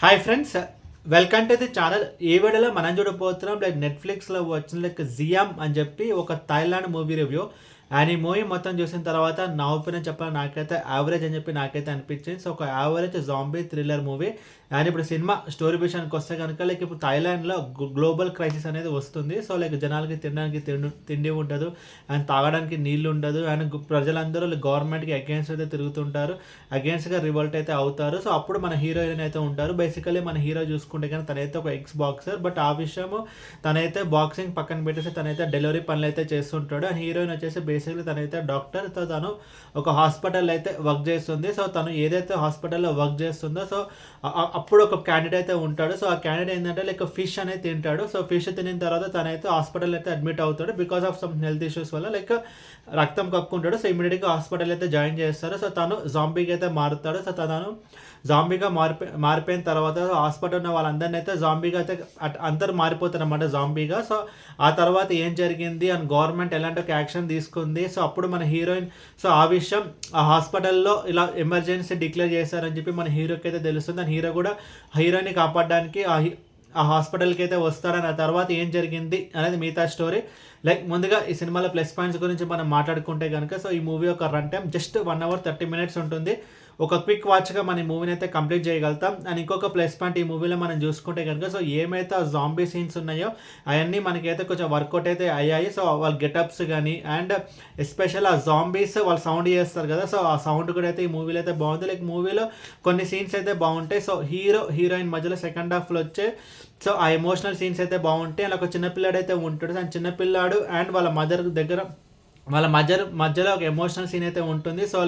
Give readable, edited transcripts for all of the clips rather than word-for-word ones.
Hi friends, welcome to the channel. ఈ వీడియోలో మనం చూడబోతున్నాం నెట్ఫ్లిక్స్లో వచ్చిన జియామ్ అని చెప్పి ఒక థాయిలాండ్ మూవీ రివ్యూ. అండ్ ఈ మూవీ మొత్తం చూసిన తర్వాత నా ఒపీనియన్ చెప్పాలి, నాకైతే యావరేజ్ అని చెప్పి నాకైతే అనిపించింది. సో ఒక average zombie thriller movie. And ఇప్పుడు సినిమా స్టోరీ విషయానికి వస్తే కనుక ఇప్పుడు థాయిలాండ్లో గ్లోబల్ క్రైసిస్ అనేది వస్తుంది. సో జనాలకి తినడానికి తిండి ఉండదు, అండ్ తాగడానికి నీళ్లు ఉండదు, అండ్ ప్రజలందరూ గవర్నమెంట్కి అగేన్స్ట్ అయితే తిరుగుతుంటారు, అగేన్స్ట్గా రివోల్ట్ అయితే అవుతారు. సో అప్పుడు మన హీరోయిన్ అయితే ఉంటారు. బేసికలీ మన హీరో చూసుకుంటే కానీ తనైతే ఒక ఎక్స్ బాక్సర్, బట్ ఆ విషయము తనైతే బాక్సింగ్ పక్కన పెట్టేసి తనైతే డెలివరీ పనులు అయితే చేస్తుంటాడు. అండ్ హీరోయిన్ వచ్చేసి బేసికలీ తనైతే డాక్టర్. సో తను ఒక హాస్పిటల్ అయితే వర్క్ చేస్తుంది. సో తను ఏదైతే హాస్పిటల్లో వర్క్ చేస్తుందో, సో అప్పుడు ఒక క్యాండిడేట్ అయితే ఉంటాడు. సో ఆ క్యాండిడేట్ ఏంటంటే ఫిష్ అనేది తింటాడు. సో ఫిష్ తినిన తర్వాత తనైతే హాస్పిటల్ అయితే అడ్మిట్ అవుతాడు because of some health issues వల్ల. రక్తం కక్కుంటాడు. సో ఇమీడియట్గా హాస్పిటల్ అయితే జాయిన్ చేస్తారు. సో తను జాంబీకి అయితే మారుతాడు. సో తను జాంబీగా మారిపోయిన తర్వాత హాస్పిటల్ ఉన్న వాళ్ళందరినీ అయితే జాంబీగా అయితే అందరూ మారిపోతారు అన్నమాట, జాంబీగా. సో ఆ తర్వాత ఏం జరిగింది అండ్ గవర్నమెంట్ ఎలాంటి ఒక యాక్షన్ తీసుకుంది. సో అప్పుడు మన హీరోయిన్, సో ఆ విషయం ఆ హాస్పిటల్లో ఇలా ఎమర్జెన్సీ డిక్లేర్ చేశారని చెప్పి మన హీరోకి అయితే తెలుస్తుంది. అండ్ హీరో కూడా హీరోయిన్ని కాపాడడానికి ఆ హాస్పిటల్కి అయితే వస్తారని, ఆ తర్వాత ఏం జరిగింది అనేది మిగతా స్టోరీ. ముందుగా ఈ సినిమాలో ప్లస్ పాయింట్స్ గురించి మనం మాట్లాడుకుంటే కనుక, సో ఈ మూవీ యొక్క run time just 1 hour 30 minutes ఉంటుంది. ఒక క్విక్ వాచ్గా మన ఈ మూవీని అయితే కంప్లీట్ చేయగలుగుతాం. అండ్ ఇంకొక ప్లస్ పాయింట్ ఈ మూవీలో మనం చూసుకుంటే కనుక, సో ఏమైతే ఆ జాంబీ సీన్స్ ఉన్నాయో అవన్నీ మనకైతే కొంచెం వర్కౌట్ అయితే అయ్యాయి. సో వాళ్ళ గెటప్స్ కానీ, అండ్ ఎస్పెషల్ ఆ జాంబీస్ వాళ్ళు సౌండ్ చేస్తారు కదా, సో ఆ సౌండ్ కూడా అయితే ఈ మూవీలో అయితే బాగుంది. మూవీలో కొన్ని సీన్స్ అయితే బాగుంటాయి. సో హీరోయిన్ మధ్యలో సెకండ్ హాఫ్లో వచ్చే సో ఆ ఎమోషనల్ సీన్స్ అయితే బాగుంటాయి. అలా ఒక చిన్నపిల్లాడు అయితే ఉంటాడు. అండ్ చిన్నపిల్లాడు అండ్ వాళ్ళ మదర్ దగ్గర మధ్యలో ఒక ఎమోషనల్ సీన్ అయితే ఉంటుంది. సో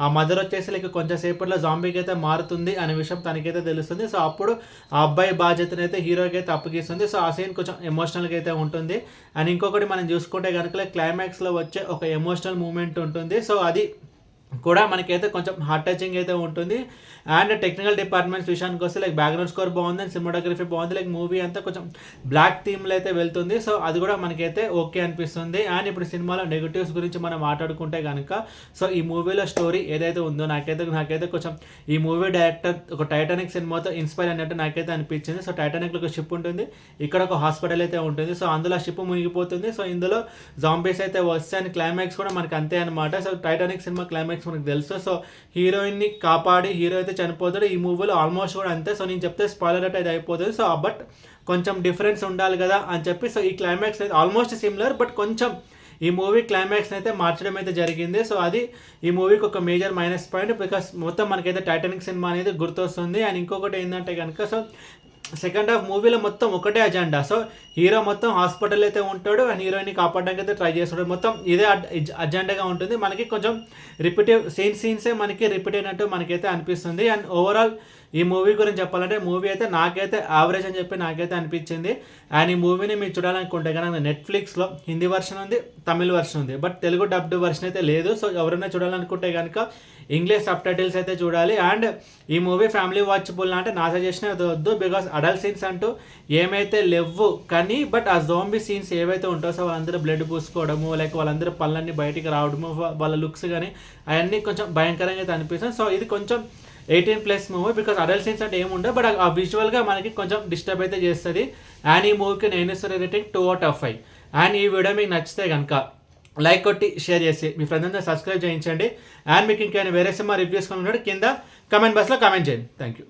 ఆ మదర్ వచ్చేసి కొంచెం సేపట్లో జాంబీకి అయితే మారుతుంది అనే విషయం తనకైతే తెలుస్తుంది. సో అప్పుడు ఆ అబ్బాయి బాధ్యతను అయితే హీరోకి అయితే అప్పగిస్తుంది. సో ఆ సీన్ కొంచెం ఎమోషనల్గా అయితే ఉంటుంది. అండ్ ఇంకొకటి మనం చూసుకుంటే కనుక క్లైమాక్స్లో వచ్చే ఒక ఎమోషనల్ మూమెంట్ ఉంటుంది. సో అది కూడా మనకైతే కొంచెం హార్ట్ టచింగ్ అయితే ఉంటుంది. అండ్ టెక్నికల్ డిపార్ట్మెంట్స్ విషయానికి వస్తే బ్యాక్గ్రౌండ్ స్కోర్ బాగుంది, అండ్ సినిమాటోగ్రఫీ బాగుంది. మూవీ అంతా కొంచెం బ్లాక్ థీమ్లో అయితే వెళ్తుంది. సో అది కూడా మనకైతే ఓకే అనిపిస్తుంది. అండ్ ఇప్పుడు సినిమాలో నెగిటివ్స్ గురించి మనం మాట్లాడుకుంటే కనుక, సో ఈ మూవీలో స్టోరీ ఏదైతే ఉందో నాకైతే కొంచెం ఈ మూవీ డైరెక్టర్ ఒక టైటానిక్ సినిమాతో ఇన్స్పైర్ అయినట్టు నాకైతే అనిపించింది. సో టైటానిక్లో ఒక షిప్ ఉంటుంది, ఇక్కడ ఒక హాస్పిటల్ అయితే ఉంటుంది. సో అందులో షిప్ మునిగిపోతుంది. సో ఇందులో జాంబీస్ అయితే వస్తాయి. అండ్ క్లైమాక్స్ కూడా మనకి అంతే అనమాట. సో టైటానిక్ సినిమా క్లైమాక్స్ మనకు తెలుసు. సో హీరోయిన్ని కాపాడి హీరో అయితే చనిపోతాడు. ఈ మూవీలో ఆల్మోస్ట్ కూడా అంతే. సో నేను చెప్తే స్పాయిలర్ అయితే అయిపోతుంది. సో బట్ కొంచెం డిఫరెన్స్ ఉండాలి కదా అని చెప్పి, సో ఈ క్లైమాక్స్ అయితే ఆల్మోస్ట్ సిమిలర్, బట్ కొంచెం ఈ మూవీ క్లైమాక్స్ని అయితే మార్చడం అయితే జరిగింది. సో అది ఈ మూవీకి ఒక మేజర్ మైనస్ పాయింట్, బికాస్ మొత్తం మనకైతే టైటానిక్ సినిమా అనేది గుర్తొస్తుంది. అండ్ ఇంకొకటి ఏంటంటే కనుక, సో సెకండ్ హాఫ్ మూవీలో మొత్తం ఒకటే అజెండా. సో హీరో మొత్తం హాస్పిటల్ అయితే ఉంటాడు, అండ్ హీరోయిన్ని కాపాడడానికి అయితే ట్రై చేస్తాడు. మొత్తం ఇదే అజెండాగా ఉంటుంది. మనకి కొంచెం సీన్సే మనకి రిపీట్ అయినట్టు మనకైతే అనిపిస్తుంది. అండ్ ఓవరాల్ ఈ మూవీ గురించి చెప్పాలంటే మూవీ అయితే నాకైతే యావరేజ్ అని చెప్పి నాకైతే అనిపించింది. అండ్ ఈ మూవీని మీరు చూడాలనుకుంటే కనుక నెట్ఫ్లిక్స్లో హిందీ వర్షన్ ఉంది, తమిళ వర్షన్ ఉంది, బట్ తెలుగు డబ్డ్ వర్షన్ అయితే లేదు. సో ఎవరైనా చూడాలనుకుంటే కనుక ఇంగ్లీష్ సబ్ టైటిల్స్ అయితే చూడాలి. అండ్ ఈ మూవీ ఫ్యామిలీ వాచబుల్ అంటే నా సజెషన్ అయితే వద్దు, బికాస్ అడల్ట్ సీన్స్ అంటూ ఏమైతే లేవు. కానీ బట్ ఆ జోంబీ సీన్స్ ఏవైతే ఉంటాయో, సో వాళ్ళందరూ బ్లడ్ పూసుకోవడము, వాళ్ళందరూ పళ్ళన్నీ బయటికి రావడము, వాళ్ళ లుక్స్ కానీ అవన్నీ కొంచెం భయంకరంగా అయితే అనిపిస్తుంది. సో ఇది కొంచెం 18+ మూవీ, బికాస్ అడల్ట్ సీన్స్ అంటే ఏముండవు, బట్ ఆ విజువల్గా మనకి కొంచెం డిస్టర్బ్ అయితే చేస్తుంది. అండ్ ఈ మూవీకి నేను ఇస్తున్న రేటింగ్ 2/5. అండ్ ఈ వీడియో మీకు నచ్చితే కనుక లైక్ కొట్టి షేర్ చేసి మీ ఫ్రెండ్స్ అందరూ సబ్స్క్రైబ్ చేయించండి. అండ్ మీకు ఇంకేమైనా వేరే సినిమా రివ్యూస్ కింద కమెంట్ బాక్స్లో కామెంట్ చేయండి. Thank you.